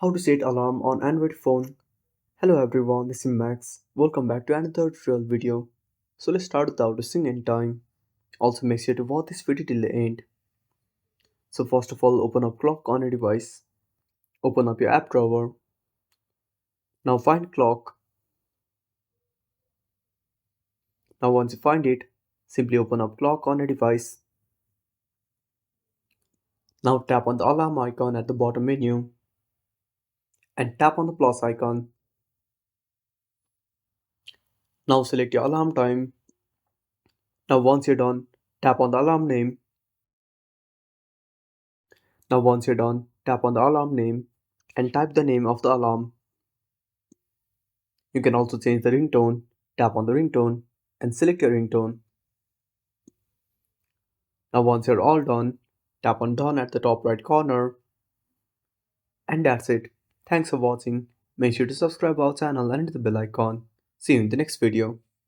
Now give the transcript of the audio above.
How to set alarm on Android phone. Hello everyone, this is Max. Welcome back to another tutorial video. So let's start without wasting any time. Also make sure to watch this video till the end. So first of all, open up clock on your device. Open up your app drawer. Now find clock. Now once you find it, simply open up clock on your device. Now tap on the alarm icon at the bottom menu and tap on the plus icon. Now select your alarm time. Now once you're done, tap on the alarm name. Now once you're done, tap on the alarm name and type the name of the alarm. You can also change the ringtone. Tap on the ringtone and select your ringtone. Now once you're all done, tap on done at the top right corner. And that's it. Thanks for watching. Make sure to subscribe our channel and hit the bell icon. See you in the next video.